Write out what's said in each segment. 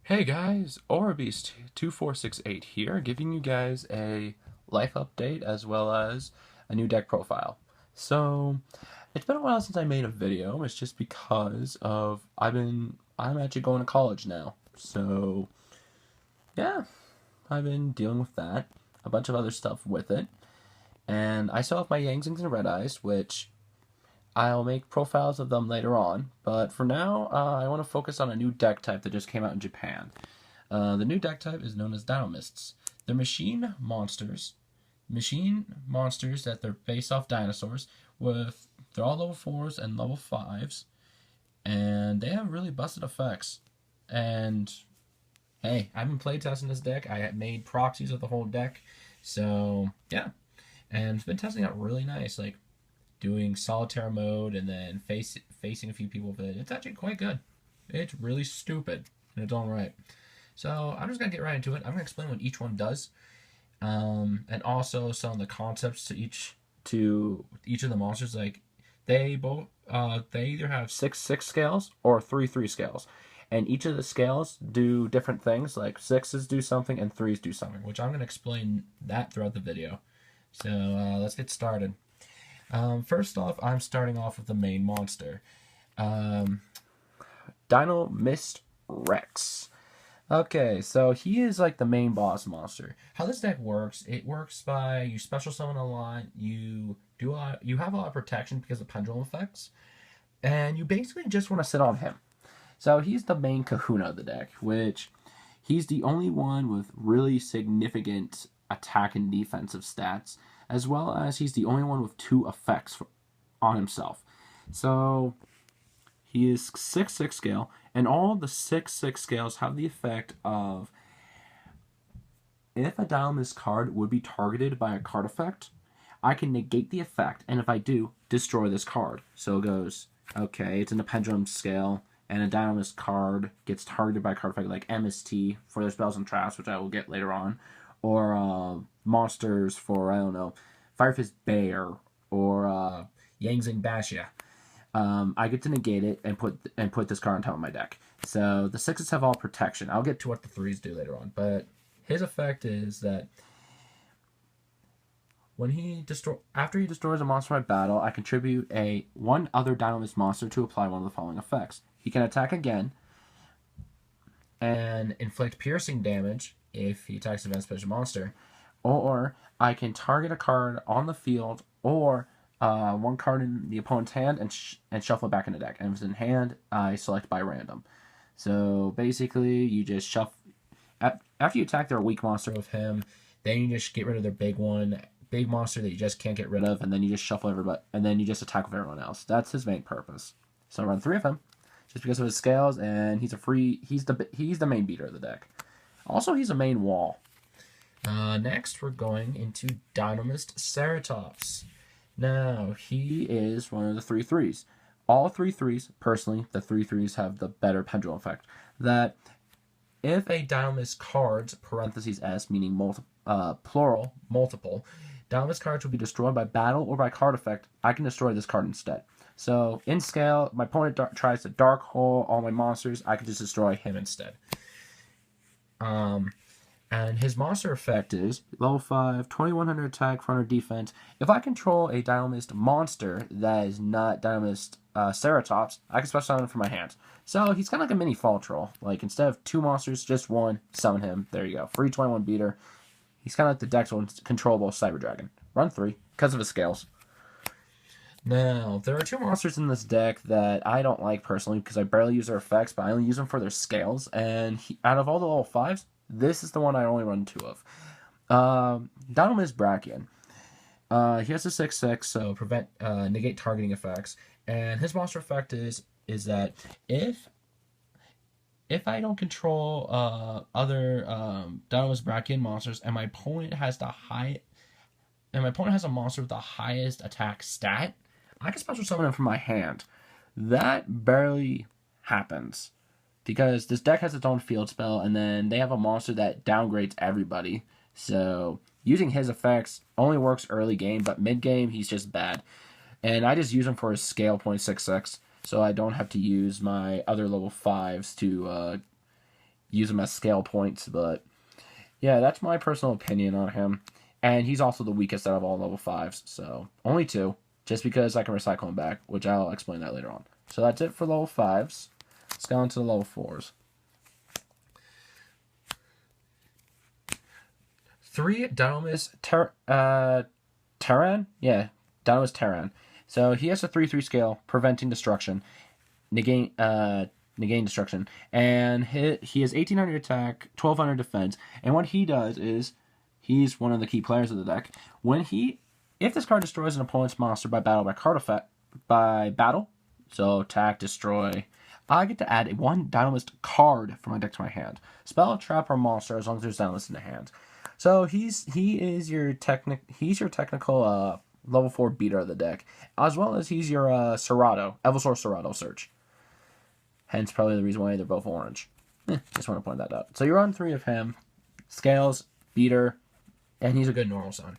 Hey guys, Orbeast2468 here, giving you guys a life update as well as a new deck profile. So, it's been a while since I made a video. It's just because I'm actually going to college now. So, yeah, I've been dealing with that, a bunch of other stuff with it, and I still have my Yangzings and Red Eyes, which I'll make profiles of them later on, but for now, I want to focus on a new deck type that just came out in Japan. The new deck type is known as dinomists. They're machine monsters that they're based off dinosaurs. They're all level 4s and level 5s, and they have really busted effects. And hey, I've been playtesting this deck. I made proxies of the whole deck, so yeah, and it's been testing out really nice. Like doing solitaire mode and then facing a few people with it. It's actually quite good. It's really stupid in its own right. So I'm just gonna get right into it. I'm gonna explain what each one does, and also some of the concepts to each of the monsters. Like they either have 6/6 scales or 3/3 scales, and each of the scales do different things. Like 6s do something and 3s do something, which I'm gonna explain that throughout the video. So let's get started. First off, I'm starting off with the main monster, Dinomist Rex. Okay, so he is like the main boss monster. How this deck works, it works by you special summon a lot, you have a lot of protection because of pendulum effects, and you basically just want to sit on him. So he's the main kahuna of the deck, which he's the only one with really significant attack and defensive stats, as well as he's the only one with 2 effects on himself. So he is 6/6 scale, and all the 6/6 scales have the effect of if a dinomist card would be targeted by a card effect, I can negate the effect, and if I do, destroy this card. So it goes, okay, it's in the pendulum scale, and a dinomist card gets targeted by a card effect like MST for their spells and traps, which I will get later on, or monsters for, I don't know, Fire Fist Bear or Yangzing Bashia. I get to negate it and put this card on top of my deck. So the 6s have all protection. I'll get to what the 3s do later on, but his effect is that when after he destroys a monster by battle, I contribute one other dinomist monster to apply one of the following effects. He can attack again and inflict piercing damage if he attacks an event special monster, or I can target a card on the field or one card in the opponent's hand and shuffle it back in the deck. And if it's in hand, I select by random. So basically, you just shuffle. After you attack their weak monster with him, then you just get rid of their big monster that you just can't get rid of, and then you just shuffle everybody, and then you just attack with everyone else. That's his main purpose. So I run 3 of him, just because of his scales, and he's the main beater of the deck. Also, he's a main wall. Next, we're going into Dinomist Ceratops. Now, he is one of the 3/3s. All 3/3s, personally, the 3/3s have the better pendulum effect. That if a Dinomist cards, parentheses S, meaning plural, multiple, Dinomist cards will be destroyed by battle or by card effect, I can destroy this card instead. So, in scale, my opponent tries to dark hole all my monsters, I can just destroy him instead. And his monster effect is level 5, 2100 attack, 400 defense. If I control a Dinomist monster that is not Dinomist Ceratops, I can special summon him from my hands. So he's kind of like a mini fall troll. Like instead of 2 monsters, just 1, summon him. There you go. Free 21 beater. He's kind of like the deck's one controllable Cyber Dragon. Run 3 because of his scales. Now, there are 2 monsters in this deck that I don't like personally because I barely use their effects, but I only use them for their scales. And out of all the level 5s, this is the one I only run 2 of. Dinomist Brachian. He has a 6/6, so negate targeting effects. And his monster effect is that if I don't control other Dinomist Brachian monsters, and my opponent has a monster with the highest attack stat, I can special summon him from my hand. That barely happens, because this deck has its own field spell, and then they have a monster that downgrades everybody. So using his effects only works early game, but mid game he's just bad. And I just use him for his scale 0.66, so I don't have to use my other level 5s use him as scale points, but yeah, that's my personal opinion on him. And he's also the weakest out of all level 5s, so only 2, just because I can recycle him back, which I'll explain that later on. So that's it for level 5s. Let's go on to the level 4s. 3 dinomist Terran? Yeah, dinomist Terran. So he has a 3/3 scale, preventing destruction, negating destruction, and he has 1800 attack, 1200 defense. And what he does is, he's one of the key players of the deck. If this card destroys an opponent's monster by battle, so attack, destroy, I get to add 1 dinomist card from my deck to my hand. Spell, trap, or monster as long as there's dinomist in the hand. So he is your technical level 4 beater of the deck, as well as he's your Evilsaur Serato search. Hence, probably the reason why they're both orange. Just want to point that out. So you're on 3 of him. Scales, beater, and he's a good normal son.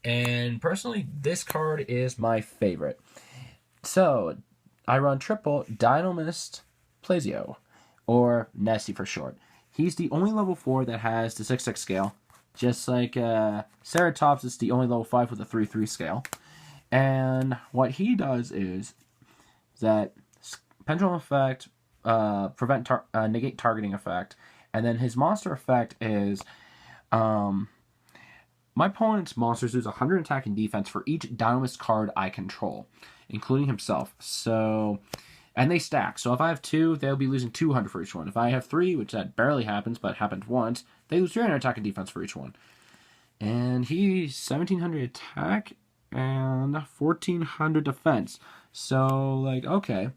And personally, this card is my favorite. So, I run triple Dinomist Plazio, or Nessie for short. He's the only level 4 that has the 6/6 scale. Just like Ceratops is the only level 5 with a 3/3 scale. And what he does is that pendulum effect, negate targeting effect, and then his monster effect is my opponent's monsters lose 100 attack and defense for each dinomist card I control, including himself. So, and they stack. So if I have 2, they'll be losing 200 for each one. If I have 3, which that barely happens, but happened once, they lose 300 attack and defense for each one. And he's 1700 attack and 1400 defense. So, like, okay,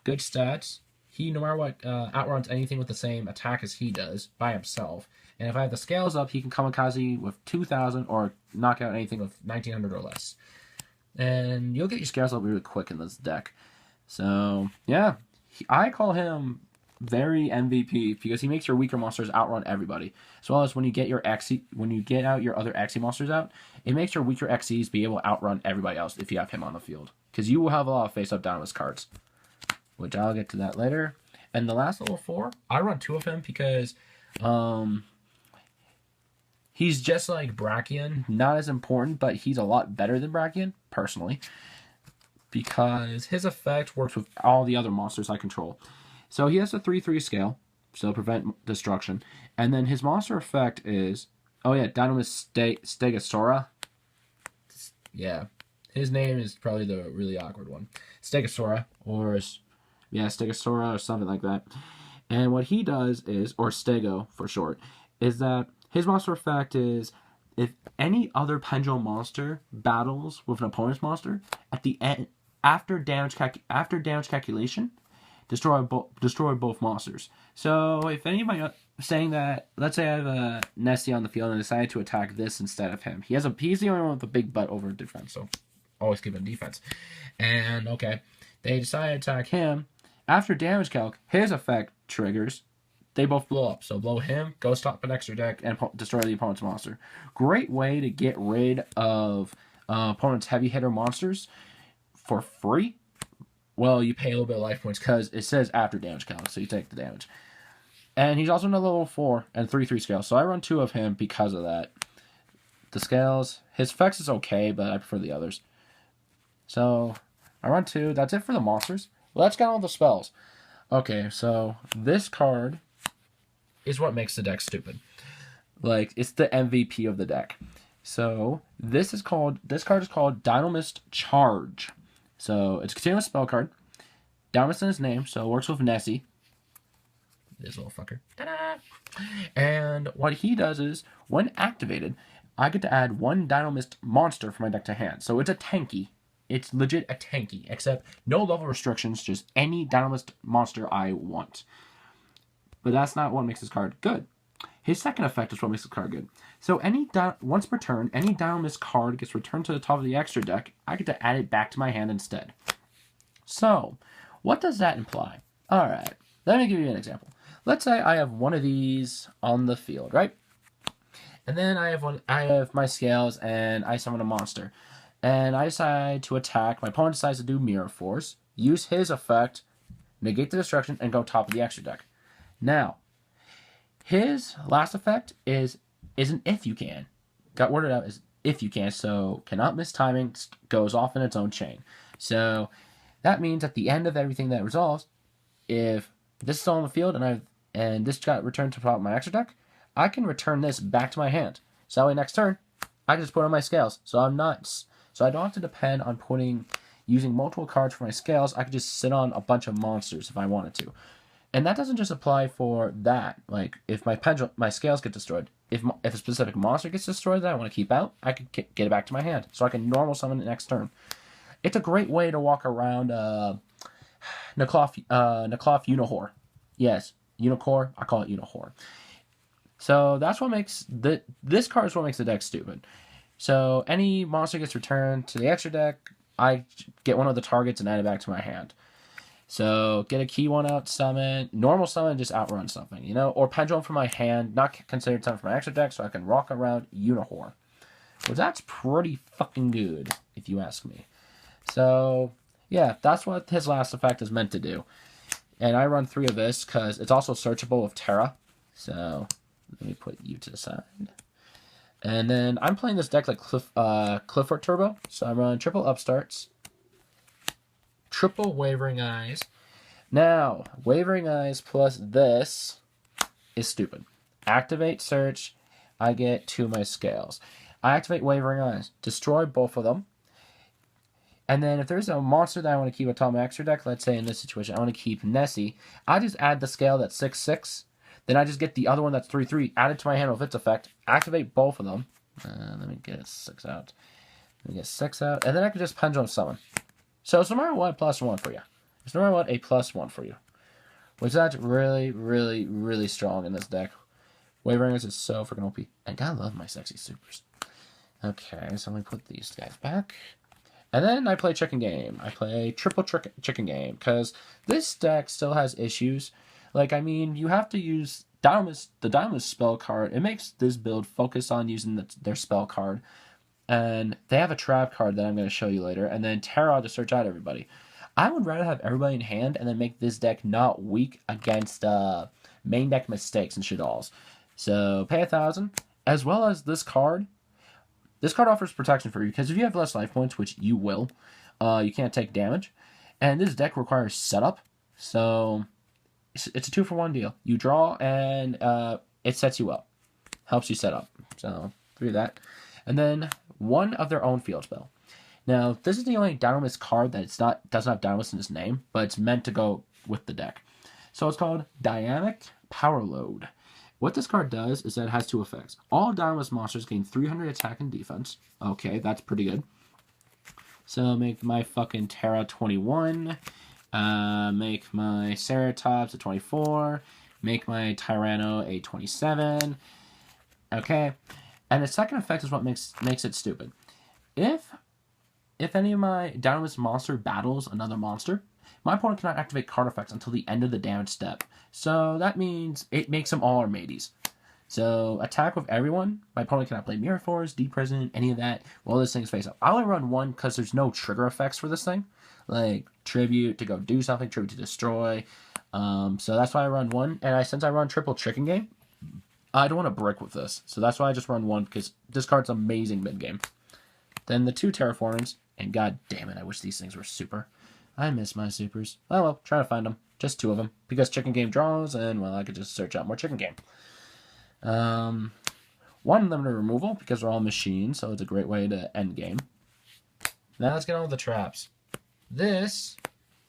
good stats. He, no matter what, outruns anything with the same attack as he does by himself. And if I have the scales up, he can kamikaze with 2,000 or knock out anything with 1,900 or less. And you'll get your scales up really quick in this deck. So, yeah, I call him very MVP because he makes your weaker monsters outrun everybody. As well as when you get out your other Xe monsters out, it makes your weaker Xes be able to outrun everybody else if you have him on the field. Because you will have a lot of face-up Dinomist cards, which I'll get to that later. And the last level 4, I run 2 of him because he's just like Brachion, not as important, but he's a lot better than Brachion, personally, because his effect works with all the other monsters I control. So he has a 3/3 scale, so prevent destruction, and then his monster effect is, Dinomist Stegosaura. Yeah, his name is probably the really awkward one. Stegosaura, Stegosaura or something like that. And what he does is, or Stego for short, is that his monster effect is, if any other pendulum monster battles with an opponent's monster, at the end, after damage calculation, destroy both monsters. So if anybody saying that, let's say I have a Nessie on the field and I decided to attack this instead of him, he's the only one with a big butt over defense, so always keep him defense. And okay, they decide to attack him. After damage calc, his effect triggers. They both blow up. So blow him, go stop an extra deck, and destroy the opponent's monster. Great way to get rid of opponent's heavy hitter monsters for free. Well, you pay a little bit of life points because it says after damage calc, so you take the damage. And he's also in a level 4 and 3/3 scale, so I run 2 of him because of that. The scales, his effects is okay, but I prefer the others. So I run 2. That's it for the monsters. Let's get on with the spells. Okay, so this card is what makes the deck stupid. Like, it's the MVP of the deck. So this card is called Dinomist Charge. So it's a continuous spell card. Dinomist in his name, so it works with Nessie. This little fucker. Ta-da! And what he does is, when activated, I get to add 1 Dinomist monster from my deck to hand. So it's a tanky. It's legit a tanky, except no level restrictions, just any Dinomist monster I want. But that's not what makes this card good. His second effect is what makes the card good. So once per turn, any Dinomist card gets returned to the top of the extra deck. I get to add it back to my hand instead. So, what does that imply? Alright, let me give you an example. Let's say I have one of these on the field, right? And then I have my scales and I summon a monster. And I decide to attack. My opponent decides to do Mirror Force, use his effect, negate the destruction, and go top of the extra deck. Now, his last effect is an if you can. Got worded out as if you can, so cannot miss timing, goes off in its own chain. So that means at the end of everything that resolves, if this is still on the field and this got returned to the top of my extra deck, I can return this back to my hand. So that way next turn, I can just put on my scales. So I don't have to depend on using multiple cards for my scales. I could just sit on a bunch of monsters if I wanted to. And that doesn't just apply for that. Like, if my scales get destroyed, if a specific monster gets destroyed that I want to keep out, I can get it back to my hand. So I can normal summon it next turn. It's a great way to walk around Nakloff Unihor. Yes, Unicorn, I call it Unihor. So that's what makes this card is what makes the deck stupid. So any monster gets returned to the extra deck, I get one of the targets and add it back to my hand. So get a key one out, summon. Normal summon, just outrun something, you know? Or pendulum from my hand, not considered something from my extra deck, so I can rock around Unihor. Well, that's pretty fucking good, if you ask me. So, yeah, that's what his last effect is meant to do. And I run 3 of this, because it's also searchable with Terra. So, let me put you to the side. And then I'm playing this deck like Clifford Turbo. So I run triple upstarts, triple Wavering Eyes. Now, Wavering Eyes plus this is stupid. Activate Search, I get 2 of my scales. I activate Wavering Eyes, destroy both of them. And then if there's a monster that I want to keep atop my extra deck, let's say in this situation I want to keep Nessie, I just add the scale that's 6/6. Then I just get the other one that's 3/3, add it to my hand with its effect, activate both of them. Let me get 6 out. Let me get 6 out, and then I can just Pendulum Summon. So it's no matter what, +1 for you. It's no matter what, a +1 for you. Which that's really, really, really strong in this deck. Wavering is so freaking OP. And God, I love my sexy supers. Okay, so let me put these guys back. And then I play Chicken Game. I play triple Chicken Game, because this deck still has issues. Like, I mean, you have to use the dinomist spell card. It makes this build focus on using their spell card. And they have a trap card that I'm going to show you later. And then Terra to search out everybody. I would rather have everybody in hand and then make this deck not weak against main deck mistakes and shit alls. So pay 1,000, as well as this card. This card offers protection for you, because if you have less life points, which you will, you can't take damage. And this deck requires setup, so it's a 2-for-1 deal. You draw, and it sets you up. Helps you set up. So, do that. And then, 1 of their own field spell. Now, this is the only dinomist card that doesn't have dinomist in its name, but it's meant to go with the deck. So, it's called Dynamic Power Load. What this card does is that it has 2 effects. All dinomist monsters gain 300 attack and defense. Okay, that's pretty good. So make my fucking Terra 21. Make my Ceratops a 24. Make my Tyranno a 27. Okay. And the second effect is what makes it stupid. If any of my dinomist monster battles another monster, my opponent cannot activate card effects until the end of the damage step. So that means it makes them all Armades. So attack with everyone. My opponent cannot play Mirror Force, Deep Prison, any of that while this thing's face up. I only run 1 because there's no trigger effects for this thing. Like Tribute to go do something, Tribute to destroy. So that's why I run 1. And since I run triple Chicken Game, I don't want to brick with this. So that's why I just run 1, because this card's amazing mid-game. Then the 2 Terraformings. And god damn it, I wish these things were super. I miss my supers. Oh well, try to find them. Just 2 of them. Because Chicken Game draws, and well, I could just search out more Chicken Game. 1 limited removal, because they're all machines, so it's a great way to end game. Now let's get on with the traps. This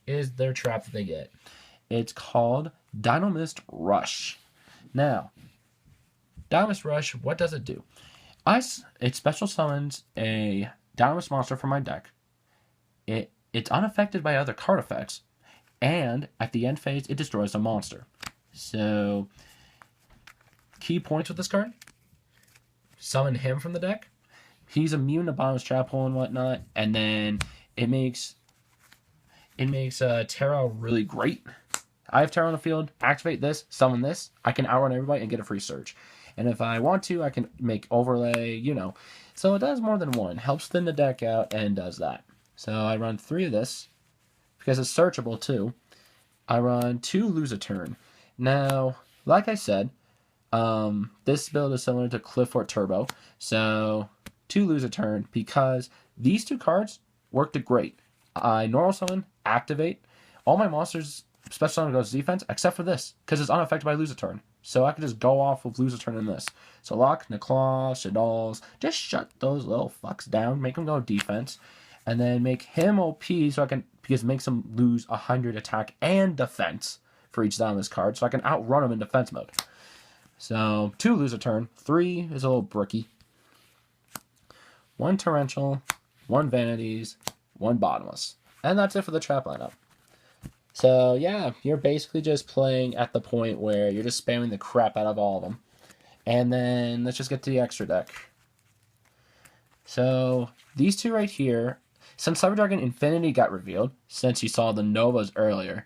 is their trap that they get. It's called Dinomist Rush. Now, Dinomist Rush, what does it do? It special summons a Dinomist monster from my deck. It's unaffected by other card effects, and at the end phase, it destroys a monster. So, key points with this card: summon him from the deck. He's immune to bottomless trap hole and whatnot, and then it makes Terra really great. I have Terra on the field. Activate this, summon this. I can outrun everybody and get a free search. And if I want to, I can make overlay. So it does more than 1. Helps thin the deck out and does that. So I run 3 of this, because it's searchable too. I run 2 lose a turn. Now, like I said, this build is similar to Clifford Turbo, so 2 lose a turn because these 2 cards worked great. I normal summon, activate, all my monsters special summon goes defense except for this because it's unaffected by lose a turn. So I can just go off of lose a turn in this. So Lock, Neclaw, Shaddolls, just shut those little fucks down, make them go defense, and then make him OP so I can, because it makes him lose 100 attack and defense for each down this card, so I can outrun him in defense mode. So 2 lose a turn, 3 is a little bricky. 1 Torrential, 1 Vanities, 1 Bottomless. And that's it for the trap lineup. So yeah, you're basically just playing at the point where you're just spamming the crap out of all of them. And then let's just get to the extra deck. So these 2 right here, since Cyber Dragon Infinity got revealed, since you saw the Novas earlier,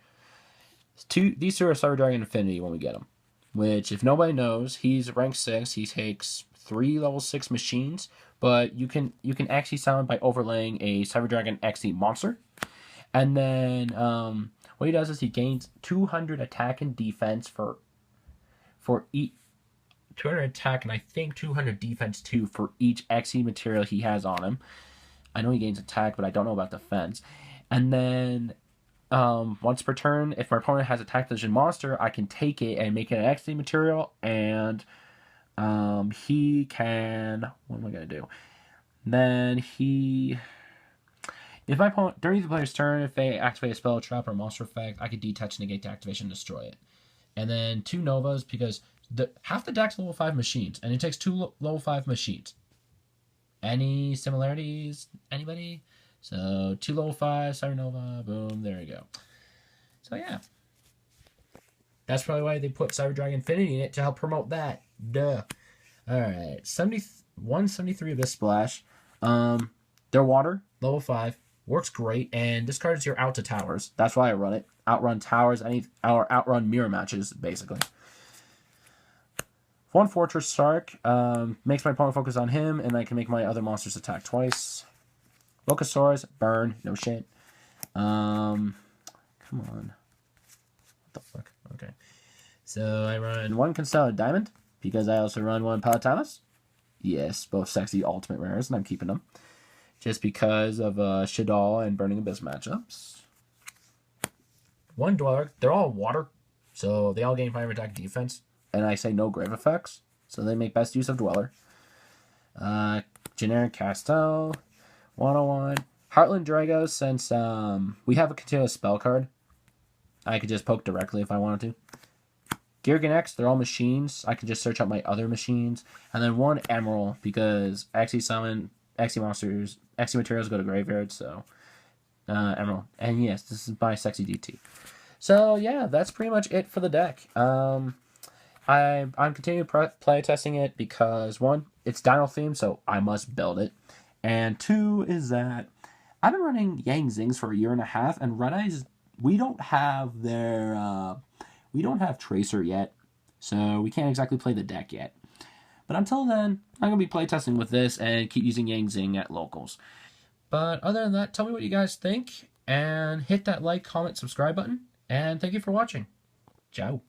these 2 are Cyber Dragon Infinity when we get them. Which, if nobody knows, he's rank 6. He takes 3 level 6 machines, but you can actually summon by overlaying a Cyber Dragon XE monster. And then what he does is he gains 200 attack and defense for each 200 attack and I think 200 defense too for each XE material he has on him. I know he gains attack, but I don't know about defense. And then once per turn, if my opponent has attack vision monster, I can take it and make it an XD material, and he can, what am I going to do? Then if my opponent, during the player's turn, if they activate a spell, trap, or monster effect, I can detach, negate the activation, and destroy it. And then 2 Novas, because half the deck's level 5 machines, and it takes 2 level 5 machines. Any similarities? Anybody? So 2 level 5, Cyber Nova, boom, there you go. So yeah. That's probably why they put Cyber Dragon Infinity in it, to help promote that. Duh. Alright, 173 of this splash. They're water, level 5, works great, and this card is your out to towers. That's why I run it. Outrun towers, or outrun mirror matches, basically. 1 Fortress Shark makes my opponent focus on him, and I can make my other monsters attack twice. Locosaurus, burn, no shit. Come on. What the fuck? Okay. So I run 1 Constellar Diamond, because I also run 1 Palatalis. Yes, both sexy ultimate rares, and I'm keeping them. Just because of Shaddol and Burning Abyss matchups. 1 Dweller, they're all water, so they all gain 5 attack defense. And I say no grave effects, so they make best use of Dweller. Generic Castel, 101. Heartland Dragos, since we have a continuous spell card, I could just poke directly if I wanted to. Girgan X, they're all machines. I can just search out my other machines. And then 1 Emerald, because Xe summon, Xe monsters, Xe materials go to graveyard, so Emerald. And yes, this is my sexy DT. So yeah, that's pretty much it for the deck. I'm continuing play testing it because 1, it's Dino themed, so I must build it, and 2 is that I've been running Yang Zings for a year and a half, and Red Eyes, we don't have Tracer yet, so we can't exactly play the deck yet. But until then, I'm gonna be playtesting with this and keep using Yang Zing at locals. But other than that, tell me what you guys think, and hit that like, comment, subscribe button, and thank you for watching. Ciao.